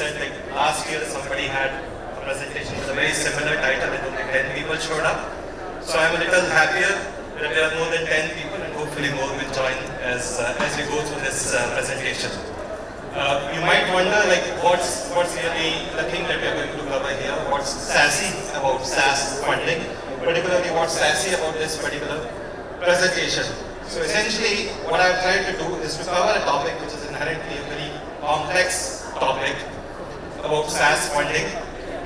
said, like last year somebody had a presentation with a very similar title and only 10 people showed up. So I'm a little happier that there are more than 10 people and hopefully more will join as we go through this presentation. You might wonder like what's really the thing that we're going to cover here, what's sassy about SaaS funding, particularly what's sassy about this particular presentation. So essentially what I've tried to do is to cover a topic which is inherently a very complex topic about SaaS funding,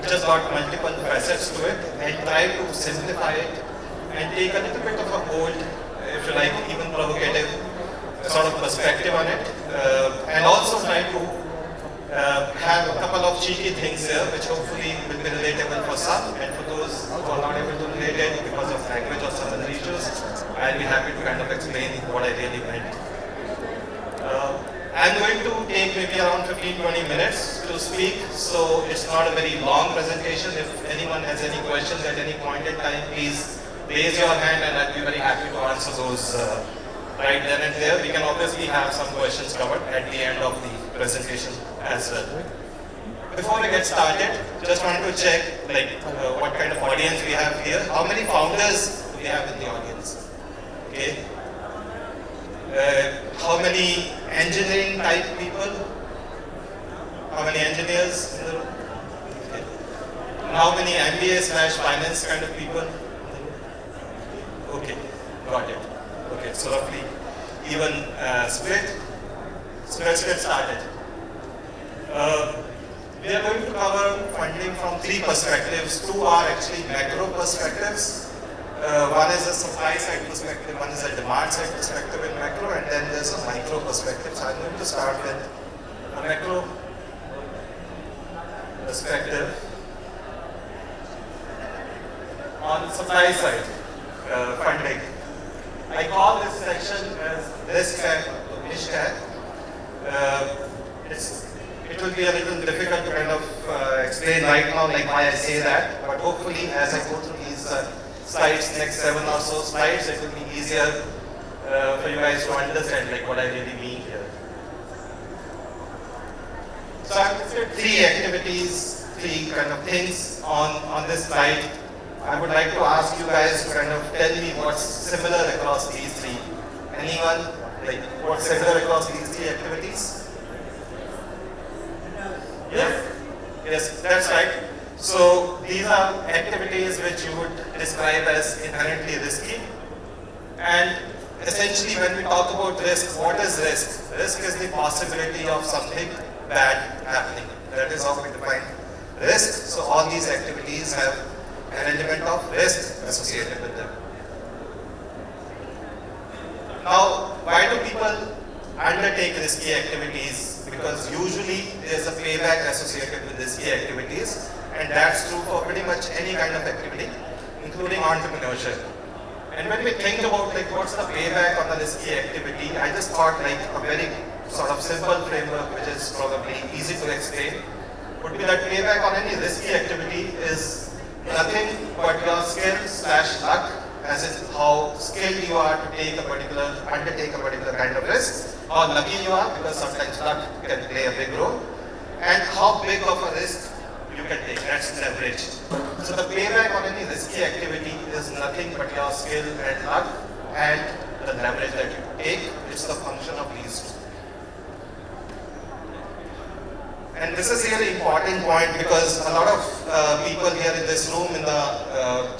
which has got multiple facets to it, and try to simplify it and take a little bit of a bold, if you like, even provocative sort of perspective on it, and also try to have a couple of cheeky things here which hopefully will be relatable for some, and for those who are not able to relate it because of language or some other issues, I'll be happy to kind of explain what I really meant. I'm going to take maybe around 15-20 minutes to speak, so it's not a very long presentation. If anyone has any questions at any point in time, please raise your hand and I'll be very happy to answer those right then and there. We can obviously have some questions covered at the end of the presentation as well. Before I get started, just wanted to check what kind of audience we have here. How many founders do we have in the audience? Okay. How many engineering type people? How many engineers in the room? Okay. And how many MBA/finance kind of people? Okay, got it. Okay, so roughly even split. So let's get started. We are going to cover funding from three perspectives. Two are actually macro perspectives. One is a supply side perspective, one is a demand side perspective in macro, and then there's a micro perspective. So I'm going to start with a macro perspective on supply side funding. I call this section as risk tag, niche tag. It will be a little difficult to kind of explain right now like why I say that, but hopefully as I go through these slides, next 7 or so slides, it will be easier for you guys to understand like what I really mean here. So I've listed three activities, three kind of things on this slide. I would like to ask you guys to kind of tell me what's similar across these three. Anyone? Like what's similar across these three activities? Yes? Yes, that's right. So these are activities which you would describe as inherently risky. And essentially when we talk about risk, what is risk? Risk is the possibility of something bad happening. That is how we define risk. So all these activities have an element of risk associated with them. Now, why do people undertake risky activities? Because usually there's a payback associated with risky activities, and that's true for pretty much any kind of activity, including entrepreneurship. And when we think about like what's the payback on a risky activity, I just thought like a very sort of simple framework, which is probably easy to explain, would be that payback on any risky activity is nothing but your skill/luck, as in how skilled you are to undertake a particular kind of risk, how lucky you are, because sometimes luck can play a big role, and how big of a risk you can take. That's leverage. So the payback on any risky activity is nothing but your skill and luck and the leverage that you take. It's the function of these two. And this is a really important point because a lot of people here in this room, in the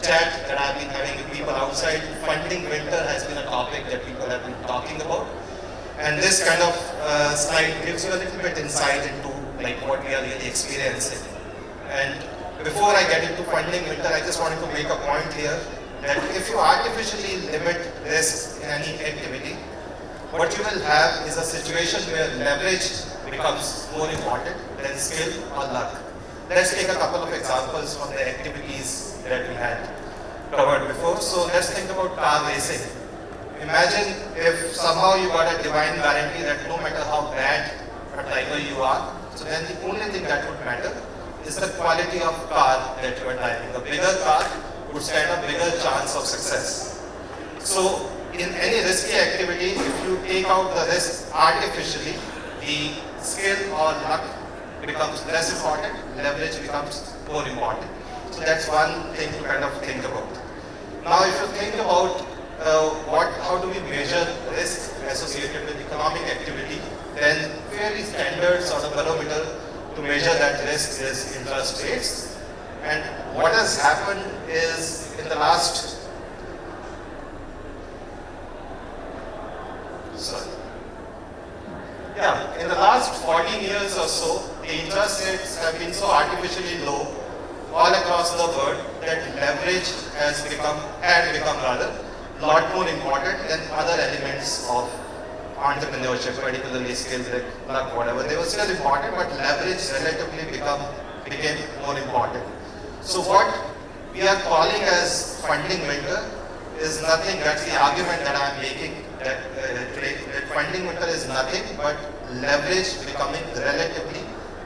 chat that I've been having with people outside, funding winter has been a topic that people have been talking about. And this kind of slide gives you a little bit insight into like what we are really experiencing. And before I get into funding winter, I just wanted to make a point here that if you artificially limit risk in any activity, what you will have is a situation where leverage becomes more important than skill or luck. Let's take a couple of examples from the activities that we had covered before. So let's think about car racing. Imagine if somehow you got a divine guarantee that no matter how bad a driver you are, so then the only thing that would matter is the quality of car that you are driving. A bigger car would stand a bigger chance of success. So in any risky activity, if you take out the risk artificially, the skill or luck becomes less important, leverage becomes more important. So that's one thing to kind of think about. Now if you think about how do we measure risk associated with economic activity, then fairly standard sort of barometer to measure that risk is interest rates. And what has happened is in the last, in the last 14 years or so, the interest rates have been so artificially low all across the world that leverage had become rather a lot more important than other elements of entrepreneurship, particularly skills like luck, whatever. They were still important, but leverage relatively became more important. So what we are calling as funding winter is nothing, that's the argument that I am making, that funding winter is nothing but leverage becoming relatively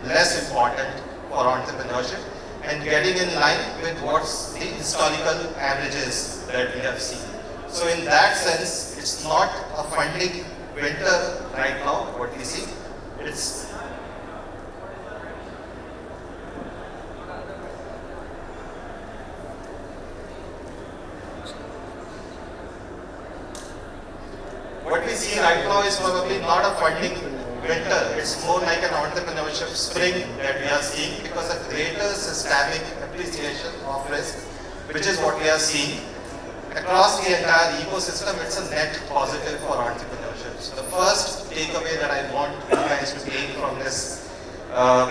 less important for entrepreneurship and getting in line with what's the historical averages that we have seen. So in that sense, it's not a funding winter right now, what we see. It's what we see right now is probably not a funding winter. It's more like an entrepreneurship spring that we are seeing because of greater systemic appreciation of risk, which is what we are seeing. Across the entire ecosystem, it's a net positive for entrepreneurship. So the first takeaway that I want you guys to take from this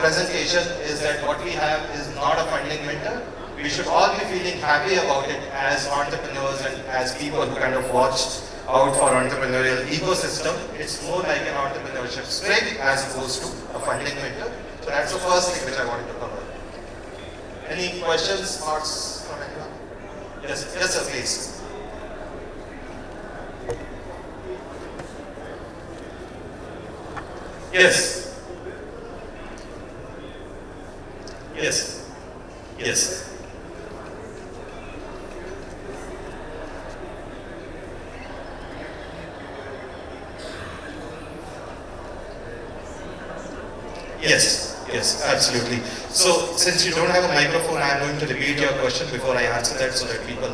presentation is that what we have is not a funding winter. We should all be feeling happy about it as entrepreneurs and as people who kind of watch out for entrepreneurial ecosystem. It's more like an entrepreneurship spring as opposed to a funding winter. So that's the first thing which I wanted to cover. Any questions, thoughts from anyone? Yes, yes sir, please. Yes. Yes. Yes. Yes, yes, absolutely. So, since you don't have a microphone, I am going to repeat your question before I answer that so that people,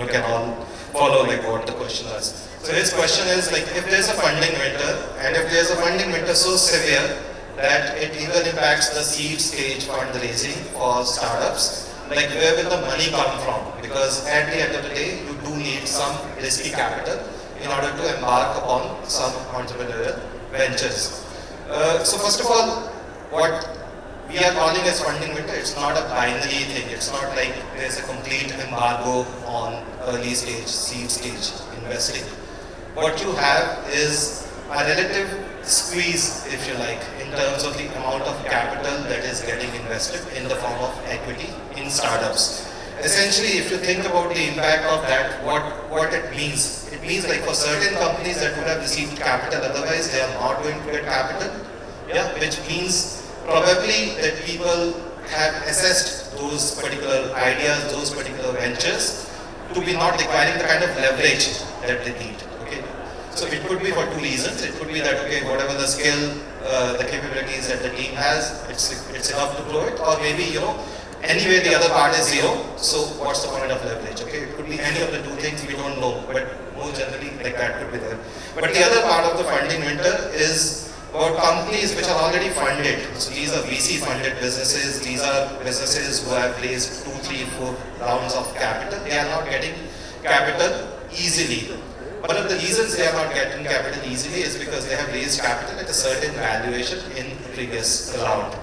can all follow like what the question was. So his question is like, if there's a funding winter, and if there's a funding winter so severe that it even impacts the seed stage fundraising for startups, like where will the money come from? Because at the end of the day, you do need some risky capital in order to embark upon some entrepreneurial ventures. So first of all, what we are calling as funding winter, it's not a binary thing. It's not like there's a complete embargo on early stage, seed stage investing. What you have is a relative squeeze, if you like, in terms of the amount of capital that is getting invested in the form of equity in startups. Essentially, if you think about the impact of that, what it means like for certain companies that would have received capital, otherwise they are not going to get capital, which means probably that people have assessed those particular ideas, those particular ventures to be not requiring the kind of leverage that they need. Okay, so it could be for two reasons. It could be that whatever the skill, the capabilities that the team has, it's enough to grow it, or maybe anyway the other part is zero, so what's the point of leverage? Okay, it could be any of the two things, we don't know, but more generally like that could be there. But the other part of the funding winter is about companies which are already funded. So these are VC funded businesses, these are businesses who have raised 2, 3, 4 rounds of capital. They are not getting capital easily. One of the reasons they are not getting capital easily is because they have raised capital at a certain valuation in the previous round.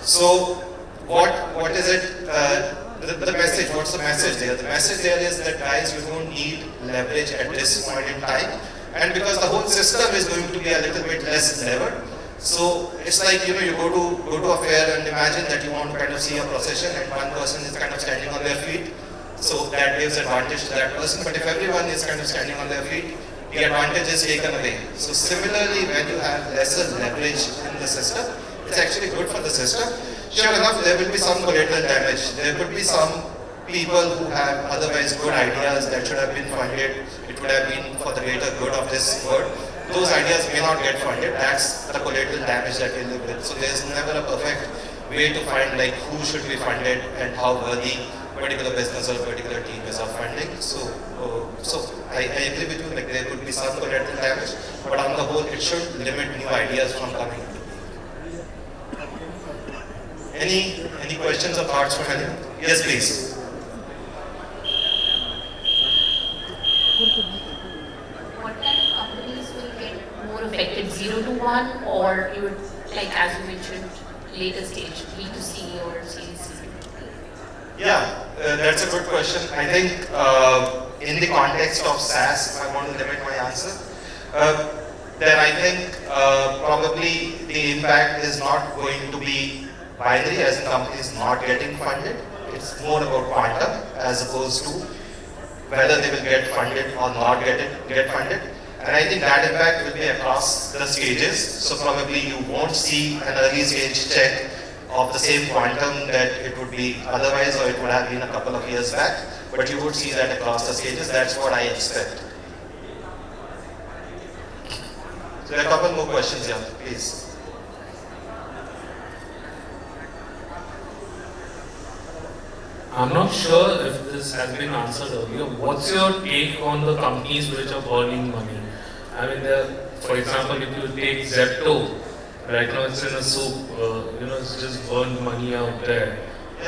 So what is it, the message, what's the message there? The message there is that guys, you don't need leverage at this point in time, and because the whole system is going to be a little bit less levered. So it's like, you go to a fair and imagine that you want to kind of see a procession and one person is kind of standing on their feet. So that gives advantage to that person, but if everyone is kind of standing on their feet, the advantage is taken away. So similarly, when you have lesser leverage in the system, it's actually good for the system. Sure enough, there will be some collateral damage. There could be some people who have otherwise good ideas that should have been funded. It would have been for the greater good of this world. those ideas may not get funded. That's the collateral damage that we live with. So there's never a perfect way to find like who should be funded and how worthy a particular business or a particular team is of funding. So I agree with you, like there could be some collateral damage, but on the whole it should limit new ideas from coming into being. Any questions or thoughts from anyone? Yes, please. What kind of companies will get more affected, 0 to 1, or you would, like as you mentioned, later stage, B2C or Series C? Yeah, that's a good question. I think in the context of SaaS, if I want to limit my answer, then I think probably the impact is not going to be binary, as in companies not getting funded. It's more about quantum as opposed to whether they will get funded or not get funded. And I think that impact will be across the stages. So probably you won't see an early stage check of the same quantum that it would be otherwise, or it would have been a couple of years back, but you would see that across the stages. That's what I expect. So there are a couple more questions here, please. I'm not sure if this has been answered earlier. What's your take on the companies which are burning money? I mean, for example, if you take Zepto, right now it's in a soup, it's just burned money out there.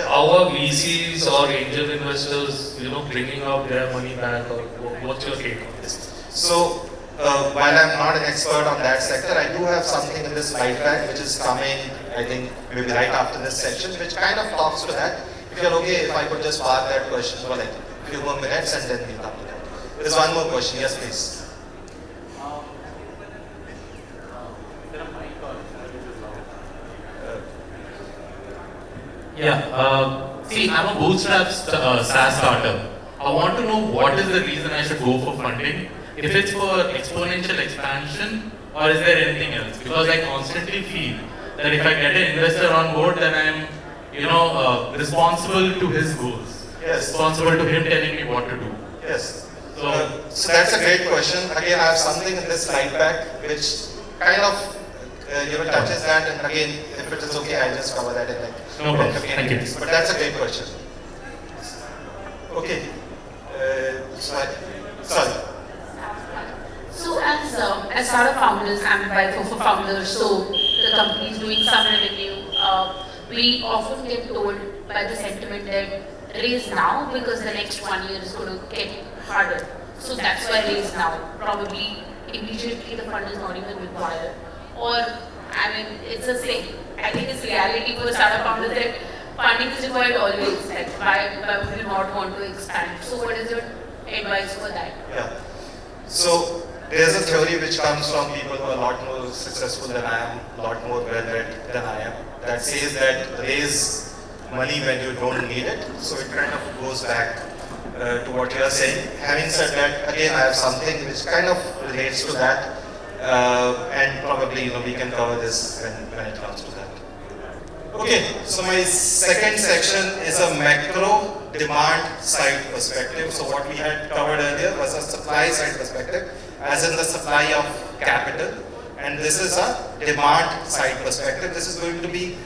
How are VCs or angel investors, bringing out their money back, or what's your take on this? So, while I'm not an expert on that sector, I do have something in this slide pack which is coming, I think, maybe right after this section, which kind of talks to that. If you're okay, if I could just park that question for like a few more minutes and then we'll come to that. There's one more question. Yes, please. See, I'm a bootstrap SaaS startup. I want to know what is the reason I should go for funding. If it's for exponential expansion, or is there anything else? Because I constantly feel that if I get an investor on board, then I'm responsible to his goals. Yes. Responsible to him telling me what to do. Yes. So that's a great question. Again, I have something in this slide pack which kind of touches that, and again, if it is okay, I'll just cover that in like 10-15 minutes. But that's a great question. Okay. Sorry. So as startup founders and by for founders, so the company is doing some revenue, we often get told by the sentiment that raise now because the next 1 year is going to get harder. So that's why raise now. Probably immediately the fund is not even required. Or, I mean, it's the same. I think it's reality for startup founders that funding is required always. Like, why would you not want to expand? So what is your advice for that? Yeah. So there's a theory which comes from people who are a lot more successful than I am, a lot more well-read than I am, that says that raise money when you don't need it. So it kind of goes back to what you are saying. Having said that, again, I have something which kind of relates to that, and probably we can cover this when it comes to that. Okay, so my second section is a macro demand side perspective. So what we had covered earlier was a supply side perspective, as in the supply of capital, and this is a demand side perspective. This is going to be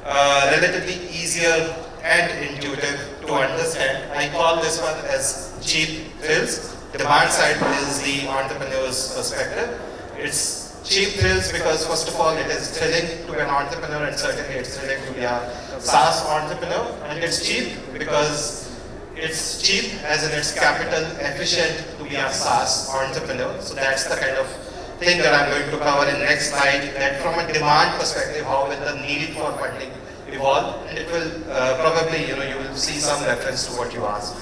relatively easier and intuitive to understand. I call this one as cheap thrills. Demand side is the entrepreneur's perspective. It's cheap thrills because first of all it is thrilling to be an entrepreneur, and certainly it's thrilling to be a SaaS entrepreneur. And it's cheap because it's cheap as in it's capital efficient to be a SaaS entrepreneur. So that's the kind of thing that I'm going to cover in next slide, that from a demand perspective, how will the need for funding evolve, and it will probably, you will see some reference to what you asked.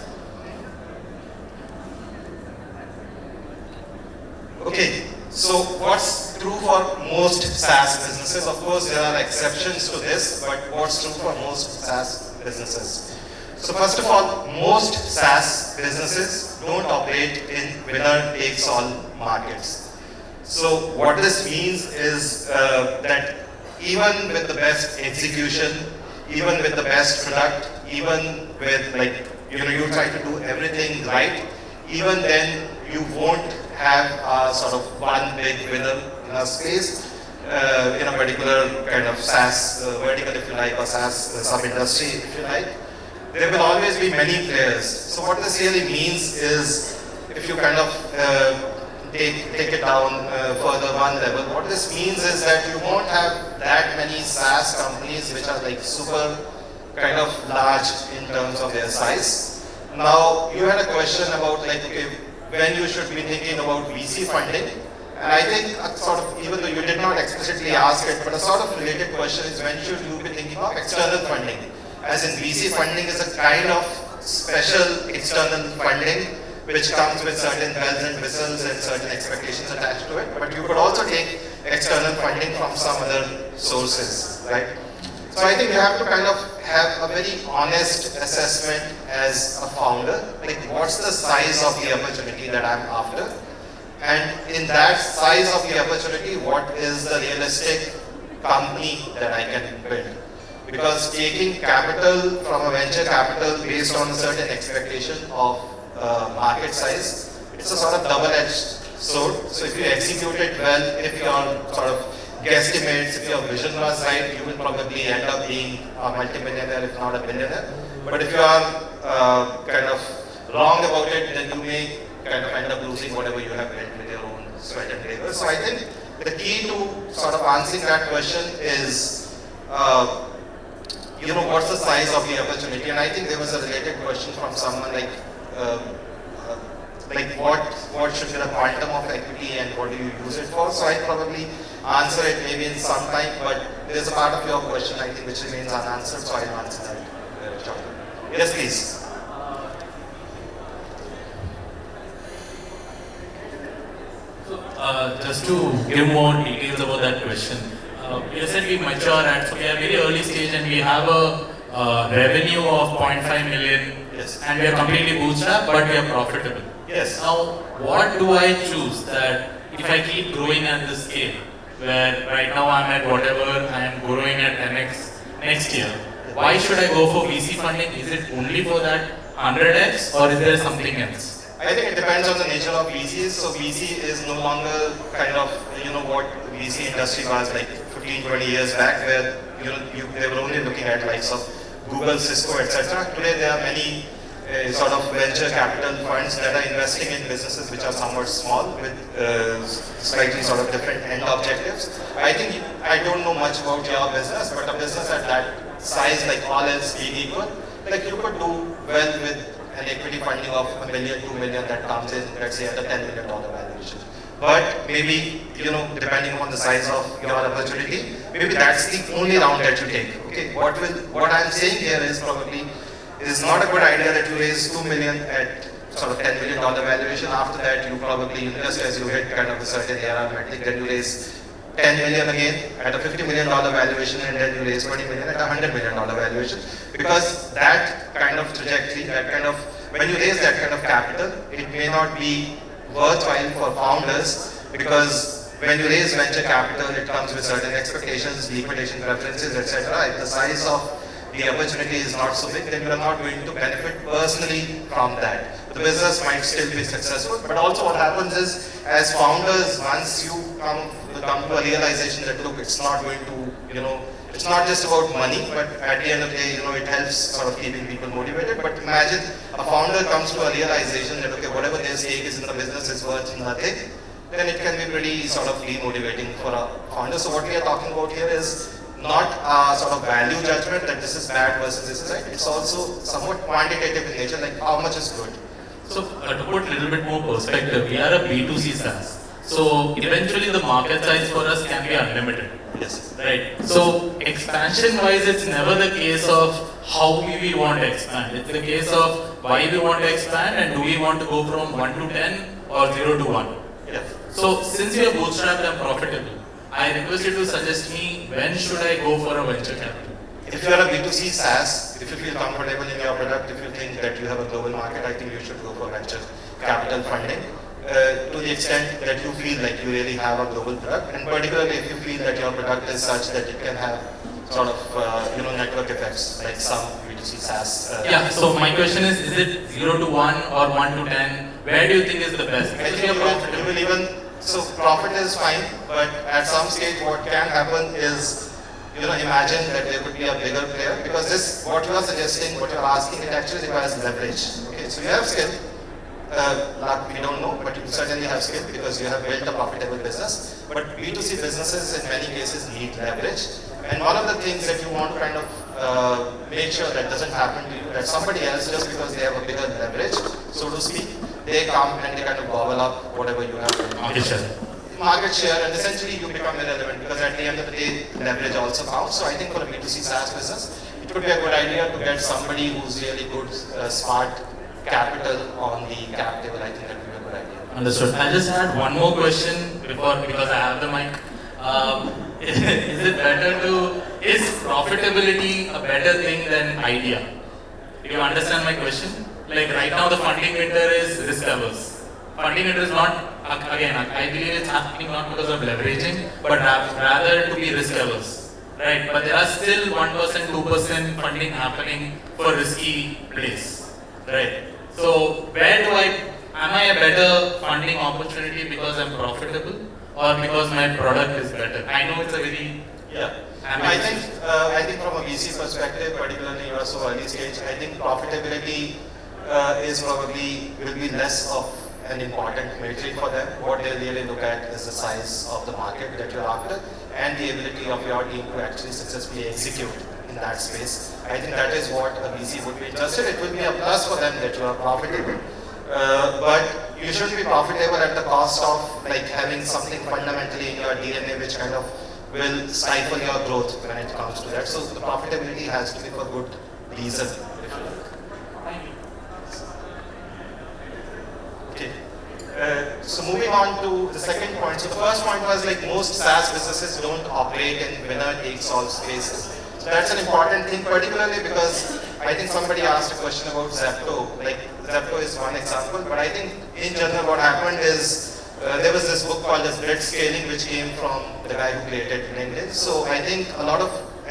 Okay, so what's true for most SaaS businesses? Of course, there are exceptions to this, but what's true for most SaaS businesses? So first of all, most SaaS businesses don't operate in winner-takes-all markets. So what this means is that even with the best execution, even with the best product, even with you try to do everything right, even then you won't have sort of one big winner in a space, in a particular kind of SaaS vertical, if you like, or SaaS sub-industry, if you like. There will always be many players. So what this really means is, if you kind of take it down further one level, what this means is that you won't have that many SaaS companies which are like super kind of large in terms of their size. Now, you had a question about like, okay, when you should be thinking about VC funding. And I think sort of, even though you did not explicitly ask it, but a sort of related question is, when should you be thinking of external funding? As in, VC funding is a kind of special external funding which comes with certain bells and whistles and certain expectations attached to it. But you could also take external funding from some other sources, right? So I think you have to kind of have a very honest assessment as a founder, like what's the size of the opportunity that I'm after? And in that size of the opportunity, what is the realistic company that I can build? Because taking capital from a venture capital based on a certain expectation of market size, it's a sort of double-edged sword. So if you execute it well, if your sort of guesstimates, if your vision was right, you will probably end up being a multi-millionaire, if not a billionaire. But if you are kind of wrong about it, then you may kind of end up losing whatever you have built with your own sweat and labor. So I think the key to sort of answering that question is, what's the size of the opportunity? And I think there was a related question from someone like what should be the quantum of equity and what do you use it for? So I'd probably answer it maybe in some time, but there's a part of your question I think which remains unanswered, so I'll answer that shortly. Yes, please. Just to give more details about that question, you said we mature at, so we are very early stage and we have a revenue of 0.5 million. Yes. And we are completely bootstrapped, but we are profitable. Yes. Now, what do I choose that if I keep growing at this scale, where right now I'm at whatever, I am growing at 10x next year, why should I go for VC funding? Is it only for that 100x or is there something else? I think it depends on the nature of VCs. So VC is no longer kind of, what the VC industry was like 15, 20 years back, where, they were only looking at likes of Google, Cisco, etc. Today there are many sort of venture capital funds that are investing in businesses which are somewhat small with slightly sort of different end objectives. I think, I don't know much about your business, but a business at that size, like all else being equal, like you could do well with an equity funding of $1 million, $2 million that comes in, let's say, at a $10 million valuation. But maybe, depending on the size of your opportunity, maybe that's the only round that you take. Okay, what I'm saying here is probably is not a good idea that you raise 2 million at sort of $10 million valuation. After that, you probably invest as you hit kind of a certain ARR metric, then you raise 10 million again at a $50 million valuation, and then you raise 20 million at a $100 million valuation. Because that kind of trajectory, that kind of, when you raise that kind of capital, it may not be worthwhile for founders, because when you raise venture capital, it comes with certain expectations, liquidation preferences, etc. If the size of the opportunity is not so big, then you are not going to benefit personally from that. The business might still be successful, but also what happens is, as founders, once you come to a realization that, look, it's not going to, it's not just about money, but at the end of the day, it helps sort of keeping people motivated. But imagine a founder comes to a realization that, okay, whatever their stake is in the business is worth nothing, then it can be pretty sort of demotivating for a founder. So what we are talking about here is not a sort of value judgment that this is bad versus this is right. It's also somewhat quantitative in nature, like how much is good. So to put a little bit more perspective, we are a B2C SaaS. So eventually the market size for us can be unlimited. Yes. Right. So expansion wise, it's never the case of how we want to expand. It's the case of why we want to expand and do we want to go from 1 to 10 or 0 to 1. Yes. So since we are bootstrapped and profitable, I request you to suggest me when should I go for a venture capital. If you are a B2C SaaS, if you feel comfortable in your product, if you think that you have a global market, I think you should go for venture capital funding. To the extent that you feel like you really have a global product, and particularly if you feel that your product is such that it can have sort of network effects like some B2C SaaS. Yeah, so my question is it 0 to 1 or 1 to 10? where do you think is the best? I Because think you're profitable. you will even, so profit is fine, but at some stage what can happen is, imagine that there could be a bigger player, because this, what you are suggesting, what you are asking, it actually requires leverage. Okay, so you have skill, luck we don't know, but you certainly have skill because you have built a profitable business. But B2C businesses in many cases need leverage. And one of the things that you want to kind of make sure that doesn't happen to you, that somebody else, just because they have a bigger leverage, so to speak, they come and they kind of gobble up whatever you have. Market share, and essentially you become irrelevant, because at the end of the day, leverage also counts. So I think for a B2C SaaS business, it would be a good idea to get somebody who's really good, smart capital on the cap table. I think that would be a good idea. Understood. I just had one more question because I have the mic. Is profitability a better thing than idea? Do you understand my question? Like right now the funding winter is risk averse. Funding winter is not, again, I believe it's happening not because of leveraging, but rather to be risk averse. Right? But there are still 1%, 2% funding happening for risky plays. Right? So where am I a better funding opportunity because I'm profitable or because my product is better? I know it's a very I think from a VC perspective, particularly you are so early stage, I think profitability will be less of an important metric for them. What they really look at is the size of the market that you're after and the ability of your team to actually successfully execute in that space. I think that is what a VC would be interested. It will be a plus for them that you are profitable. But you shouldn't be profitable at the cost of having something fundamentally in your DNA which kind of will stifle your growth when it comes to that. So the profitability has to be for good reason. Okay. So moving on to the second point. So the first point was most SaaS businesses don't operate in winner-takes-all spaces. So that's an important thing, particularly because I think somebody asked a question about Zepto. Zepto is one example, but I think in general what happened is there was this book called as Blitz Scaling, which came from the guy who created LinkedIn. So I think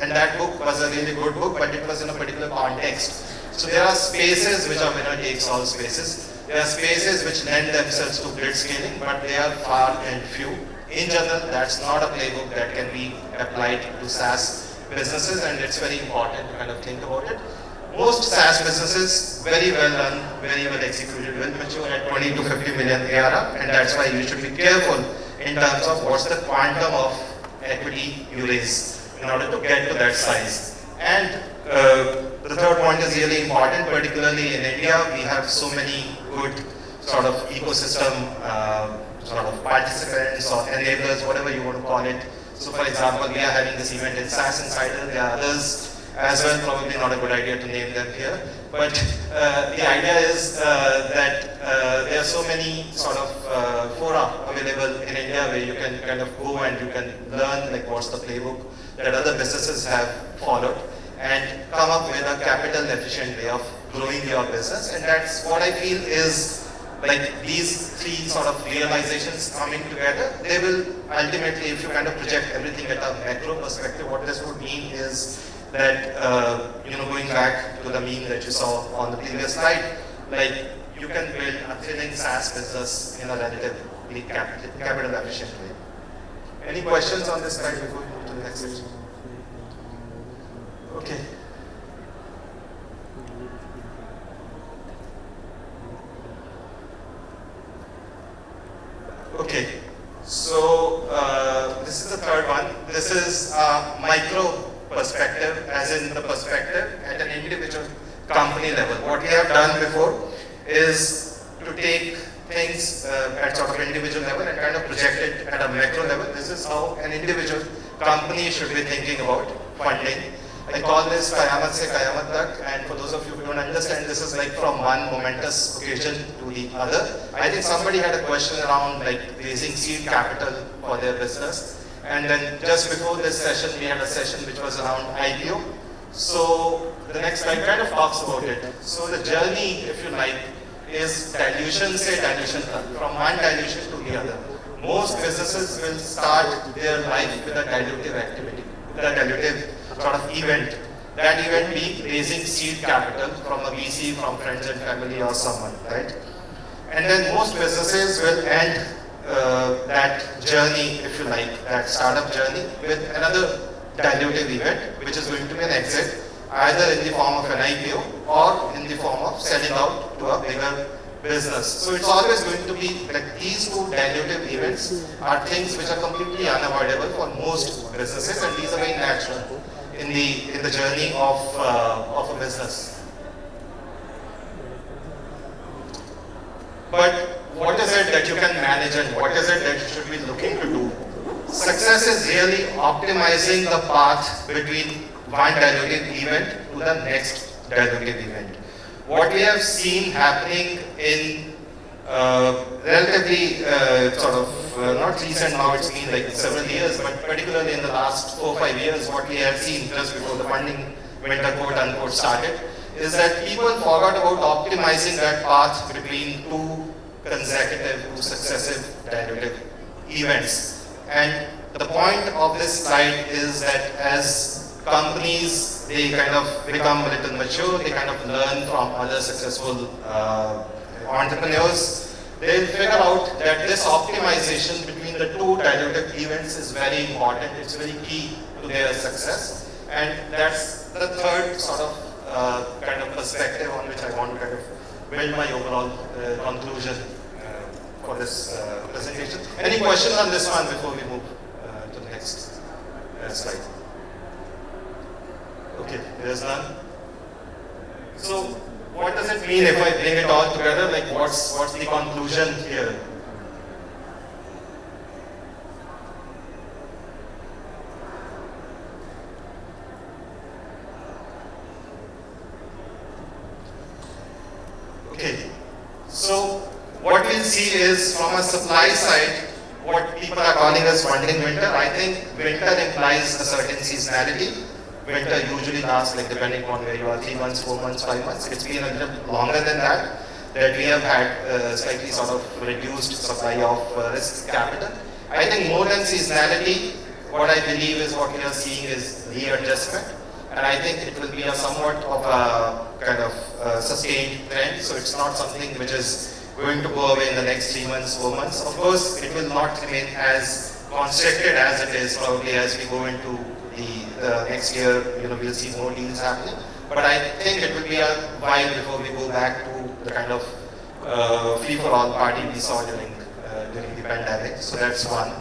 and that book was a really good book, but it was in a particular context. So there are spaces which are winner-takes-all spaces. There are spaces which lend themselves to blitz scaling, but they are far and few. In general, that's not a playbook that can be applied to SaaS businesses, and it's very important to kind of think about it. Most SaaS businesses, very well run, very well executed, will mature at 20 to 50 million ARR, and that's why you should be careful in terms of what's the quantum of equity you raise in order to get to that size. And the third point is really important, particularly in India. We have so many good sort of ecosystem sort of participants or enablers, whatever you want to call it. So for example, we are having this event in SaaS Insider. There are others as well, probably not a good idea to name them here. But the idea is that there are so many sort of fora available in India where you can kind of go and you can learn what's the playbook that other businesses have followed and come up with a capital efficient way of growing your business. And that's what I feel is these three sort of realizations coming together, they will ultimately, if you kind of project everything at a macro perspective, what this would mean is that, going back to the meme that you saw on the previous slide, you can build a thrilling SaaS business in a relatively capital efficient way. Any questions on this slide before we move to the next section? Okay. Okay. So this is the third one. This is micro perspective, as in the perspective at an individual company level. What we have done before is to take things at sort of individual level and kind of project it at a macro level. This is how an individual company should be thinking about funding. I call this Kayamat se Kayamat tak, and for those of you who don't understand, this is from one momentous occasion to the other. I think somebody had a question around raising seed capital for their business. And then just before this session, we had a session which was around IPO. So the next slide kind of talks about it. So the journey, if you like, is dilution from one dilution to the other. Most businesses will start their life with a dilutive activity, with a dilutive sort of event. That event being raising seed capital from a VC, from friends and family or someone, right? And then most businesses will end that journey, if you like, that startup journey with another dilutive event, which is going to be an exit, either in the form of an IPO or in the form of selling out to a bigger business. So it's always going to be like these two dilutive events are things which are completely unavoidable for most businesses, and these are very natural in the journey of a business. But what is it that you can manage and what is it that you should be looking to do? Success is really optimizing the path between one dilutive event to the next dilutive event. What we have seen happening in relatively not recent now, it's been like several years, but particularly in the last 4 or 5 years, what we have seen just before the funding winter quote unquote started, is that people forgot about optimizing that path between two successive dilutive events. And the point of this slide is that as companies, they kind of become a little mature, they kind of learn from other successful entrepreneurs. They'll figure out that this optimization between the two dilutive events is very important. It's very key to their success. And that's the third sort of kind of perspective on which I want to kind of build my overall conclusion for this presentation. Any questions on this one before we move to the next slide? Okay, there's none. So, what does it mean if I bring it all together? Like, what's the conclusion here? Okay, so what we'll see is from a supply side, what people are calling as funding winter. I think winter implies a certain seasonality. Winter usually lasts, like depending on where you are, 3 months, 4 months, 5 months. It's been a little longer than that we have had slightly sort of reduced supply of risk capital. I think more than seasonality, what I believe is what we are seeing is readjustment. And I think it will be a somewhat of a kind of sustained trend. So it's not something which is going to go away in the next 3 months, 4 months. Of course, it will not remain as constricted as it is probably as we go into the next year. We'll see more deals happening. But I think it will be a while before we go back to the kind of free-for-all party we saw during the pandemic. So that's one.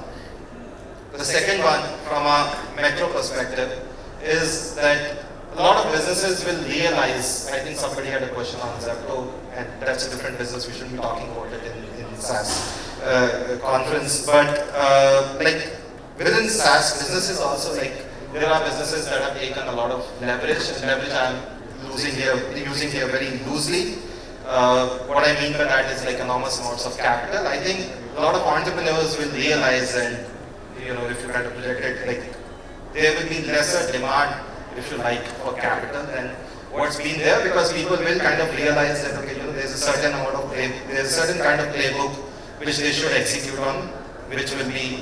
The second one, from a macro perspective, is that a lot of businesses will realize, I think somebody had a question on Zepto, and that's a different business, we shouldn't be talking about it in SaaS conference, but like within SaaS businesses also, like there are businesses that have taken a lot of leverage, and leverage I'm using here very loosely. What I mean by that is like enormous amounts of capital. I think a lot of entrepreneurs will realize, and if you kind of project it, like there will be lesser demand, if you like, for capital than what's been there, because people will kind of realize that okay, there's a certain amount of there's a certain kind of playbook which they should execute on, which will be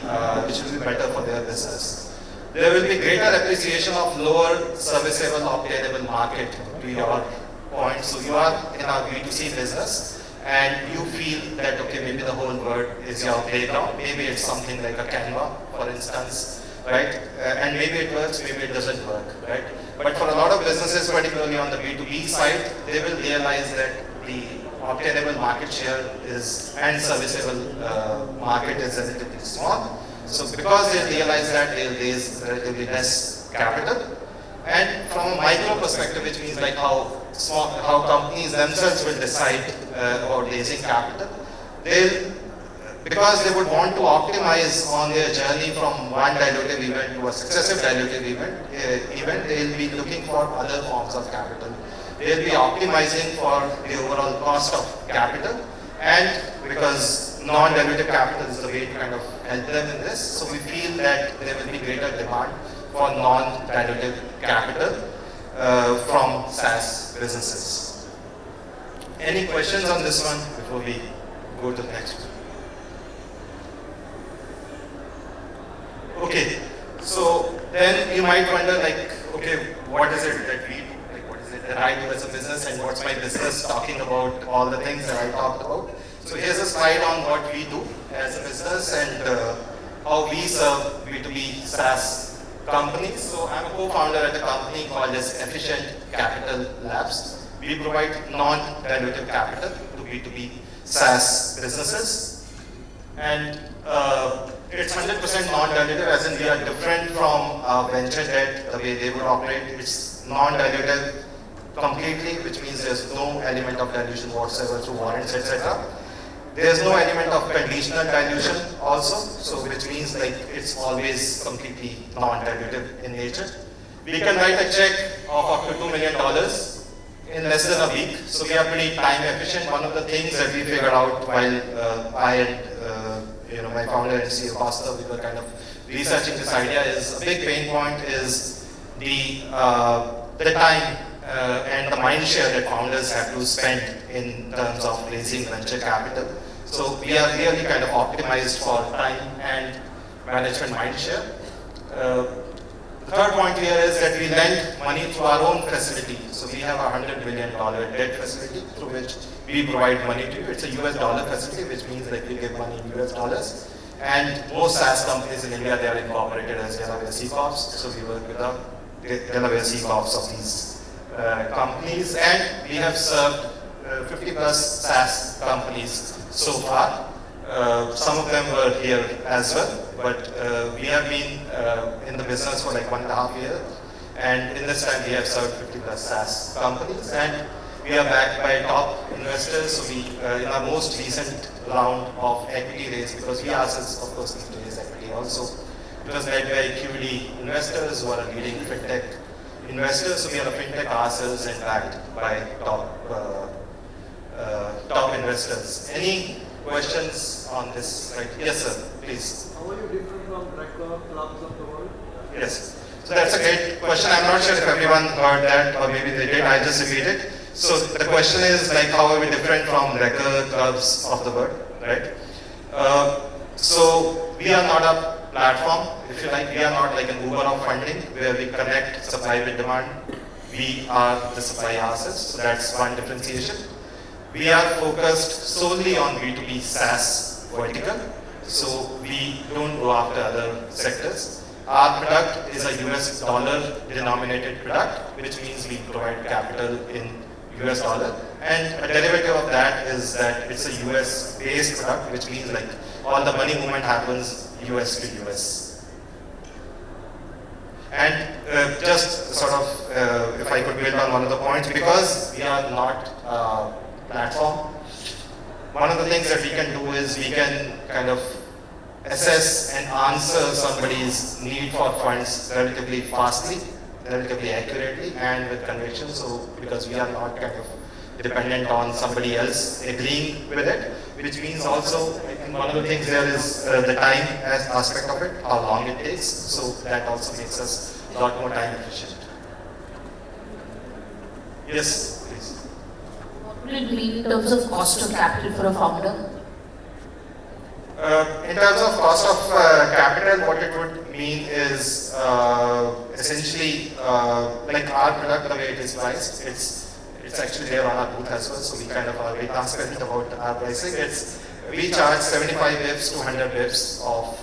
better for their business. There will be greater appreciation of lower serviceable, obtainable market, to your point. So you are in a B2C business and you feel that okay, maybe the whole world is your playground. Maybe it's something like a Canva, for instance. Right? And maybe it works, maybe it doesn't work, right? But for a lot of businesses, particularly on the B2B side, they will realize that the obtainable market share and serviceable market is relatively small. So because they realize that, they'll raise relatively less capital. And from a micro perspective, which means like how companies themselves will decide about raising capital, because they would want to optimize on their journey from one dilutive event to a successive dilutive event, they'll be looking for other forms of capital. They'll be optimizing for the overall cost of capital, and because non-dilutive capital is the way to kind of help them in this, so we feel that there will be greater demand for non-dilutive capital from SaaS businesses. Any questions on this one before we go to the next one? Okay, so then you might wonder like, okay, what is it that we do? Like, what is it I do as a business and what's my business talking about all the things that I talked about. So here's a slide on what we do as a business and how we serve B2B SaaS companies. So I'm a co-founder at a company called as Efficient Capital Labs. We provide non-dilutive capital to B2B SaaS businesses. And it's 100% non-dilutive, as in we are different from venture debt, the way they would operate. It's non-dilutive completely, which means there's no element of dilution whatsoever through warrants, etc. There's no element of conditional dilution also, so which means like it's always completely non-dilutive in nature. We can write a check of up to $2 million in less than a week, so we are pretty time efficient. One of the things that we figured out while I and my founder and CEO Pastor, we were kind of researching this idea, is a big pain point is the time and the mind share that founders have to spend in terms of raising venture capital. So we are really kind of optimized for time and management mind share. The third point here is that we lend money through our own facility. So we have a $100 million debt facility through which we provide money to you. It's a US dollar facility, which means that we give money in US dollars. And most SaaS companies in India, they are incorporated as Delaware C Corps. So we work with the Delaware C Corps of these companies. And we have served 50 plus SaaS companies so far. Some of them were here as well, but we have been in the business for like 1.5 years, and in this time we have served 50 plus SaaS companies, and we are backed by top investors. So we, in our most recent round of equity raise, because we ourselves of course need to raise equity also, it was led by QD investors who are leading fintech investors. So we are a fintech ourselves and backed by top investors. Any questions on this? Right? Yes, sir. Please. How are you different from regular clubs of the world? Yes. So that's a great question. I'm not sure if everyone heard that, or maybe they did. I just repeat it. So the question is like, how are we different from regular clubs of the world, right? So we are not a platform, if you like. We are not like an Uber of funding where we connect supply with demand. We are the supply ourselves. So that's one differentiation. We are focused solely on B2B SaaS vertical, so we don't go after other sectors. Our product is a US dollar denominated product, which means we provide capital in US dollar. And a derivative of that is that it's a US based product, which means like all the money movement happens US to US. And just sort of, if I could build on one of the points, because we are not platform, one of the things that we can do is we can kind of assess and answer somebody's need for funds relatively fastly, relatively accurately, and with conviction. So because we are not kind of dependent on somebody else agreeing with it, which means also, I think one of the things there is the time as aspect of it, how long it takes. So that also makes us a lot more time efficient. Yes, please. What would it mean in terms of cost of capital for a founder? In terms of cost of capital, what it would mean is essentially like our product, the way it is priced, it's actually there on our booth as well, so we kind of are very transparent about our pricing. We charge 75 bips to 100 bips of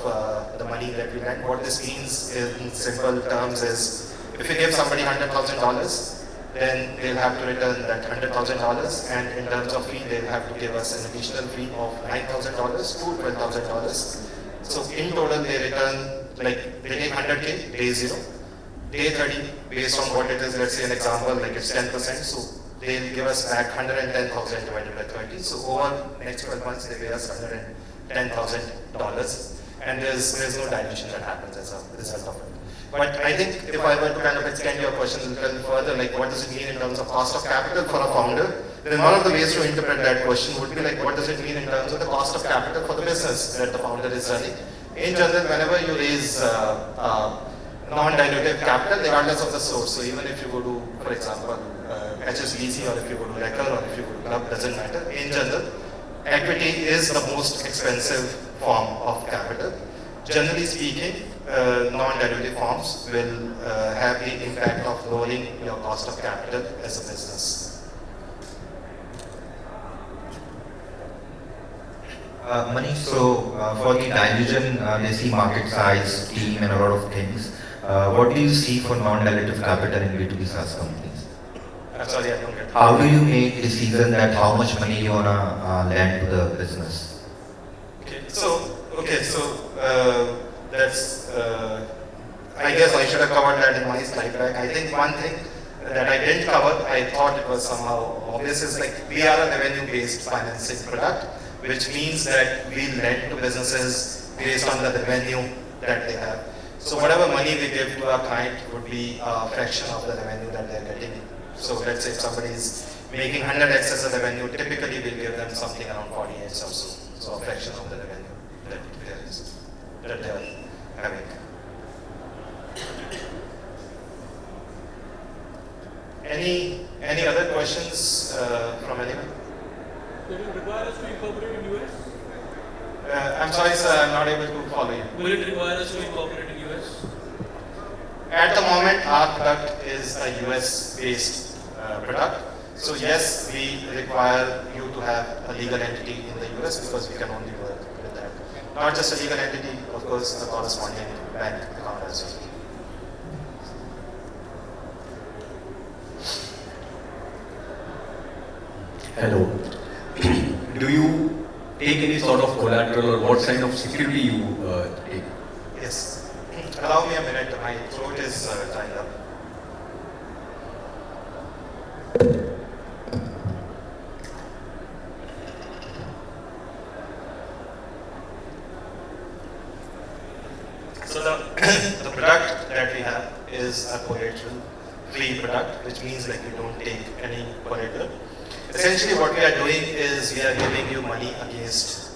the money that we lend. What this means in simple terms is if you give somebody $100,000, then they'll have to return that $100,000, and in terms of fee, they'll have to give us an additional fee of $9,000 to $12,000. So in total, they return, like they take 100K, day 0, day 30, based on what it is, let's say an example, like it's 10%, so they'll give us back 110,000 divided by 30. So over next 12 months, they pay us $110,000, and there's no dilution that happens as a result of it. But I think if I were to kind of extend your question a little further, like what does it mean in terms of cost of capital for a founder, then one of the ways to interpret that question would be like, what does it mean in terms of the cost of capital for the business that the founder is running? In general, whenever you raise non-dilutive capital, regardless of the source, so even if you go to, for example, HSBC, or if you go to Recur, or if you go to Club, doesn't matter. In general, equity is the most expensive form of capital. Generally speaking, non-dilutive forms will have the impact of lowering your cost of capital as a business. Manish, so for the dilution, they see market size, team, and a lot of things. What do you see for non-dilutive capital in B2B SaaS companies? I'm sorry, I don't get it. How do you make decision that how much money you wanna lend to the business? That's. I guess I should have covered that in my slide back. I think one thing that I didn't cover, I thought it was somehow obvious, is like we are a revenue-based financing product, which means that we lend to businesses based on the revenue that they have. So whatever money we give to our client would be a fraction of the revenue that they're getting. So let's say if somebody is making 100x as a revenue, typically we'll give them something around 40x or so. So a fraction of the revenue that they're having. Any other questions from anyone? Will it require us to incorporate in US? I'm sorry, sir, I'm not able to follow you. Will it require us to incorporate in US? At the moment, our product is a US-based product. So yes, we require you to have a legal entity in the US because we can only work with that. Not just a legal entity, of course, a corresponding bank account as well. Hello. Do you take any sort of collateral or what kind of security you take? Yes. Allow me a minute, my throat is tied up. So the product that we have is a collateral-free product, which means like we don't take any collateral. Essentially what we are doing is we are giving you money against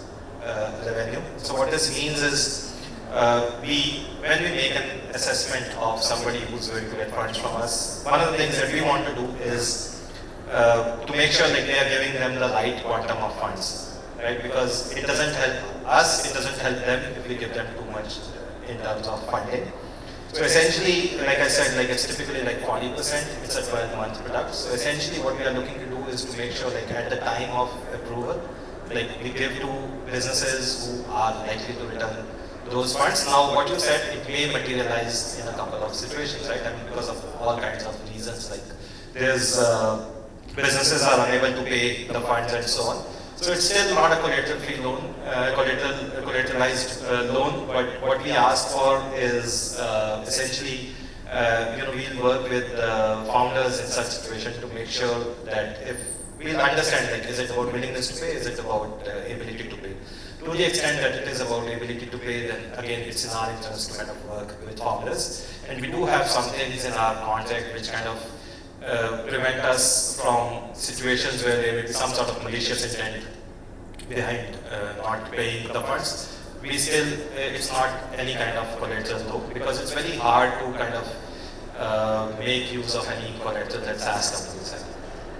revenue. So what this means is when we make an assessment of somebody who's going to get funds from us, one of the things that we want to do is to make sure that they are giving them the right quantum of funds, right? Because it doesn't help us, it doesn't help them if we give them too much in terms of funding. So essentially, like I said, like it's typically like 40%, it's a 12-month product. So essentially what we are looking to do is to make sure like at the time of approval, like we give to businesses who are likely to return those funds. Now what you said, it may materialize in a couple of situations, right? I mean, because of all kinds of reasons, like there's businesses are unable to pay the funds and so on. So it's still not a collateral-free loan, collateralized loan, but what we ask for is essentially, we'll work with founders in such situations to make sure that if we'll understand, like, is it about willingness to pay, is it about ability to pay? To the extent that it is about ability to pay, then again, it's in our interest to kind of work with founders. And we do have some things in our contract which kind of prevent us from situations where there will be some sort of malicious intent behind not paying the funds. We still, it's not any kind of collateral though, because it's very hard to kind of make use of any collateral that SaaS companies have.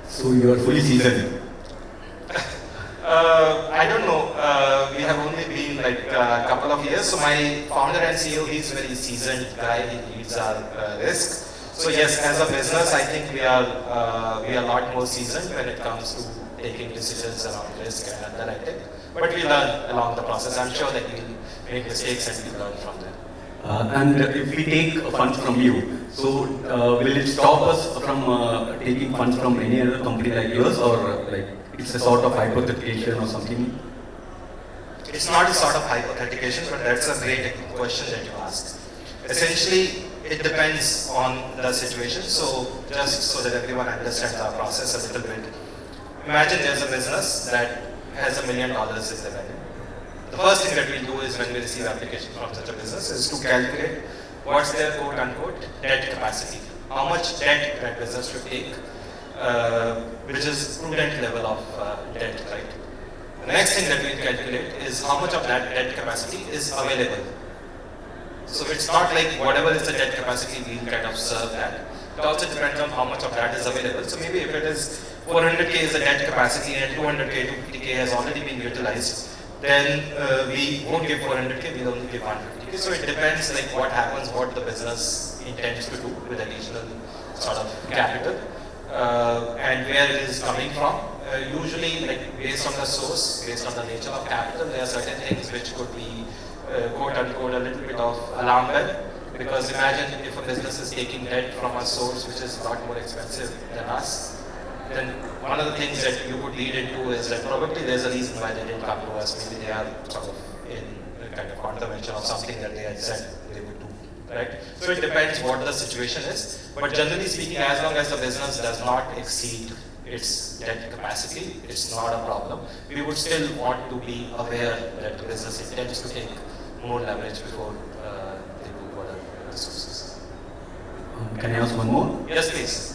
So you are fully seasoned. I don't know. We have only been like a couple of years. So my founder and CEO, he's a very seasoned guy. He leads our risk. So yes, as a business, I think we are a lot more seasoned when it comes to taking decisions around risk and underwriting. But we learn along the process. I'm sure that we'll make mistakes and we learn from them. And if we take funds from you, so will it stop us from taking funds from any other company like yours, or like it's a sort of hypothecation or something? It's not a sort of hypothetication, but that's a great question that you ask. Essentially, it depends on the situation. So just so that everyone understands our process a little bit. Imagine there's a business that has $1 million in revenue. The first thing that we'll do is when we receive application from such a business is to calculate what's their quote unquote debt capacity. How much debt that business should take, which is prudent level of debt, right? The next thing that we calculate is how much of that debt capacity is available. So it's not like whatever is the debt capacity, we'll kind of serve that. It also depends on how much of that is available. So maybe if it is 400K is the debt capacity and 200K to 50K has already been utilized, then we won't give 400k, we'll only give 150k. So it depends like what happens, what the business intends to do with additional sort of capital and where it is coming from. Usually like based on the source, based on the nature of capital, there are certain things which could be quote unquote a little bit of alarm bell. Because imagine if a business is taking debt from a source which is a lot more expensive than us, then one of the things that you could lead into is that probably there's a reason why they didn't come to us. Maybe they are sort of in a kind of contravention of something that they had said they would do, right? So it depends what the situation is. But generally speaking, as long as the business does not exceed its debt capacity, it's not a problem. We would still want to be aware that the business intends to take more leverage before they do other resources. Can I ask one more? Yes, please.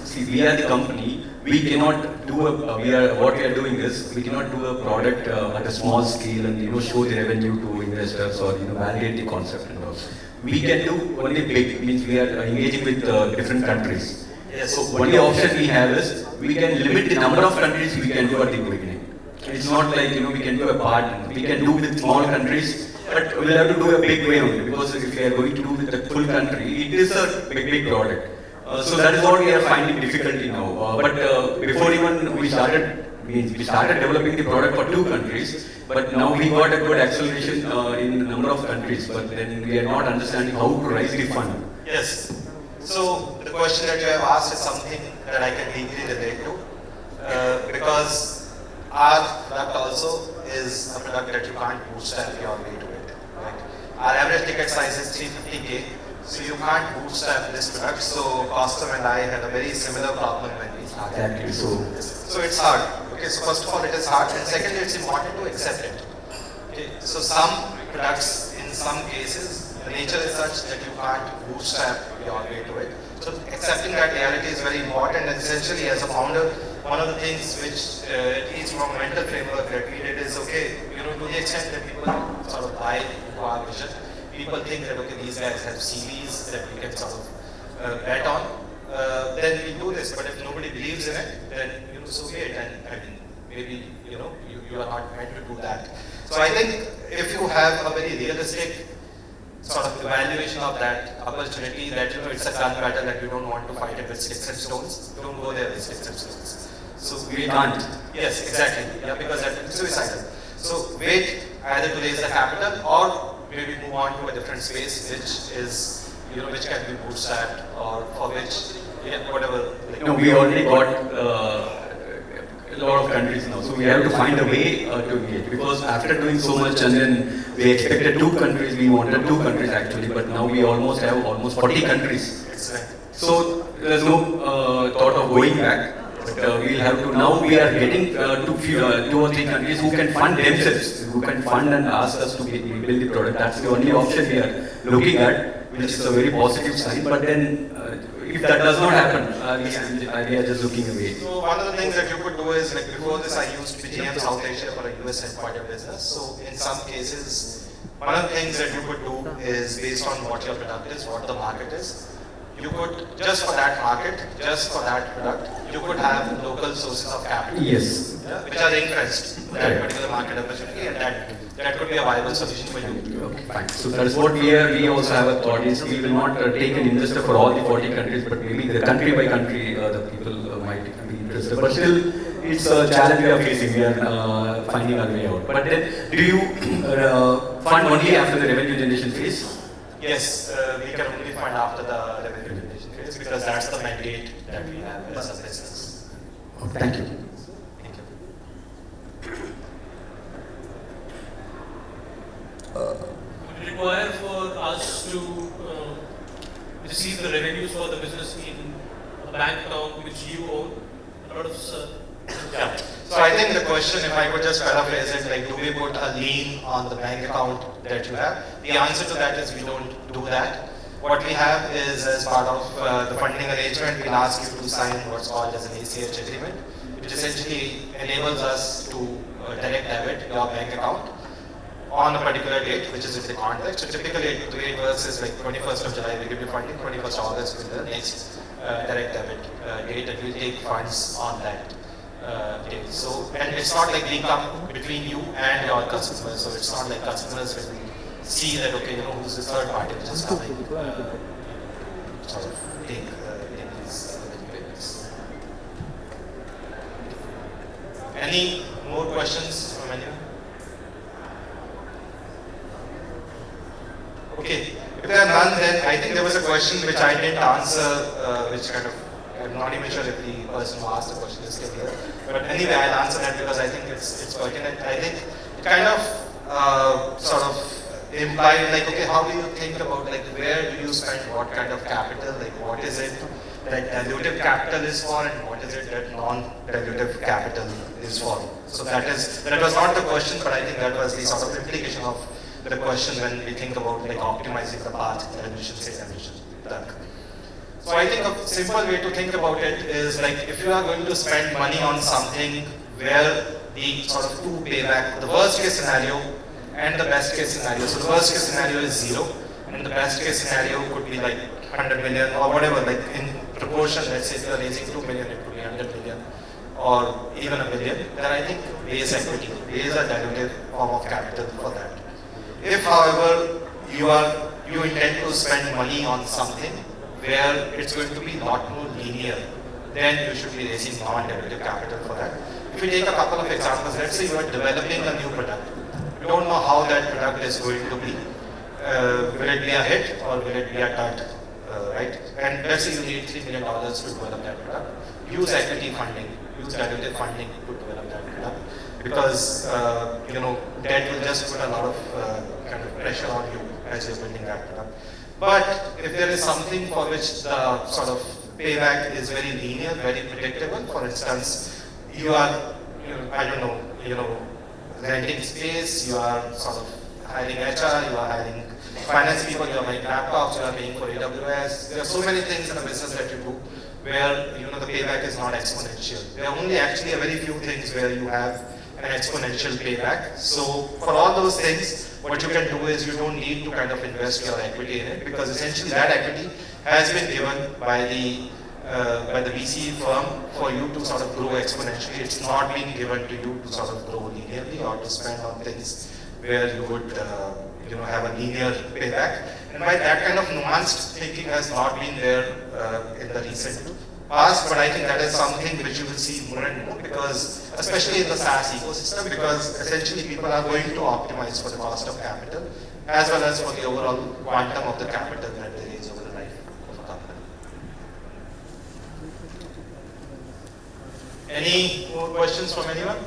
See, we are the company. We cannot do what we are doing is we cannot do a product at a small scale and show the revenue to investors or validate the concept and all. We can do only big, means we are engaging with different countries. Yes. So only option we have is we can limit the number of countries we can do at the beginning. It's not like we can do a part. We can do with small countries, but we'll have to do a big way only because if we are going to do with a full country, it is a big product. So that is what we are finding difficulty now. But before even we started developing the product for 2 countries, but now we got a good acceleration in the number of countries, but then we are not understanding how to raise the fund. Yes. So the question that you have asked is something that I can deeply relate to because our product also is a product that you can't bootstrap your way to it. Right? Our average ticket size is 350k. So you can't bootstrap this product. So Costum and I had a very similar problem when we started. Exactly. So it's hard. Okay. So first of all, it is hard, and secondly, it's important to accept it. Okay. So some products, in some cases, the nature is such that you can't bootstrap your way to it. So accepting that reality is very important. And essentially, as a founder, one of the things which, at least from a mental framework that we did is okay. To the extent that people sort of buy into our vision. People think that okay, these guys have CVs that we can sort of bet on, then we do this. But if nobody believes in it, then so be it. And I mean, maybe you are not meant to do that. So I think if you have a very realistic sort of evaluation of that opportunity, that it's a gun battle and you don't want to fight it with sticks and stones, don't go there with sticks and stones. So we can't. Yes, exactly. Yeah, because that is suicidal. So wait either to raise the capital or maybe move on to a different space, which is, which can be bootstrapped or for which, whatever. We already got a lot of countries now, so we have to find a way to engage. Because after doing so much, and then we expected 2 countries, we wanted 2 countries actually, but now we almost have almost 40 countries. Excellent. So there's no thought of going back. But we'll have to, now we are getting 2 or 3 countries who can fund themselves, who can fund and ask us to build the product. That's the only option we are looking at, which is a very positive sign. But then, if that does not happen, we are just looking away. So one of the things that you could do is, like before this I used PGM South Asia for a US headquartered business. So in some cases, one of the things that you could do is based on what your product is, what the market is. You could, just for that market, just for that product, you could have local sources of capital. Yes. Which are ring-fenced to that particular market opportunity, and that could be a viable solution for you. Okay, fine. So that is what we also have a thought is we will not take an investor for all the 40 countries, but maybe the country by country the people might be interested. But still, it's a challenge we are facing. We are finding our way out. But then, do you fund only after the revenue generation phase? Yes, we can only fund after the revenue generation phase because that's the mandate that we have as a business. Okay, thank you. Thank you. Would it require for us to receive the revenues for the business in a bank account which you own? A lot of Yeah. So I think the question, if I could just paraphrase it, like do we put a lien on the bank account that you have? The answer to that is we don't do that. What we have is, as part of the funding arrangement, we'll ask you to sign what's called as an ACH agreement, which essentially enables us to direct debit your bank account on a particular date, which is in the contract. So typically the way it works is like 21st of July we give you funding, 21st August will be the next direct debit date, and we'll take funds on that. days. So, and it's not like they come between you and your customers. So it's not like customers will see that, okay, who's this third party which is coming, sort of take these payments. Any more questions from anyone? Okay, if there are none, then I think there was a question which I didn't answer, which kind of, I'm not even sure if the person who asked the question is still here. But anyway, I'll answer that because I think it's pertinent. I think it kind of sort of implied like, okay, how do you think about like where do you spend what kind of capital? Like what is it that dilutive capital is for and what is it that non-dilutive capital is for? So that was not the question, but I think that was the sort of implication of the question when we think about like optimizing the path that we should say that we should take. So I think a simple way to think about it is like if you are going to spend money on something where the sort of two payback, the worst case scenario and the best case scenario. So the worst case scenario is 0 and the best case scenario could be like 100 million or whatever, like in proportion, let's say if you are raising 2 million, it could be 100 million or even a billion. Then I think raise equity, raise a dilutive form of capital for that. If however you intend to spend money on something where it's going to be a lot more linear, then you should be raising non-dilutive capital for that. If we take a couple of examples, let's say you are developing a new product. You don't know how that product is going to be. Will it be a hit or will it be a dud, right? And let's say you need $3 million to develop that product. Use equity funding, use dilutive funding to develop that product. Because debt will just put a lot of kind of pressure on you as you're building that product. But if there is something for which the sort of payback is very linear, very predictable, for instance, you are, I don't know, renting space, you are sort of hiring HR, you are hiring finance people, you are buying laptops, you are paying for AWS. There are so many things in a business that you do where the payback is not exponential. There are only actually a very few things where you have an exponential payback. So for all those things, what you can do is you don't need to kind of invest your equity in it because essentially that equity has been given by the VC firm for you to sort of grow exponentially. It's not being given to you to sort of grow linearly or to spend on things where you would have a linear payback. And by that kind of nuanced thinking has not been there in the recent past, but I think that is something which you will see more and more because, especially in the SaaS ecosystem, because essentially people are going to optimize for the cost of capital as well as for the overall quantum of the capital that they raise over the life of a company. Any more questions from anyone?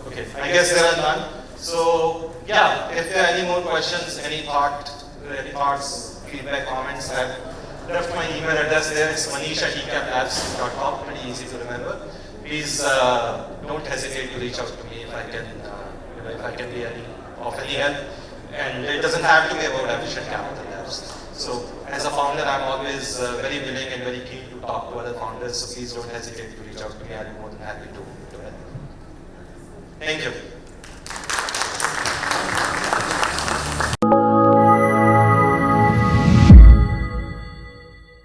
Okay, I guess there are none. So yeah, if there are any more questions, any thoughts, feedback, comments, I've left my email address there. It's manish@ecapabs.com, pretty easy to remember. Please don't hesitate to reach out to me if I can be of any help. And it doesn't have to be about efficient capital labs. So as a founder, I'm always very willing and very keen to talk to other founders. So please don't hesitate to reach out to me. I'll be more than happy to help. Thank you.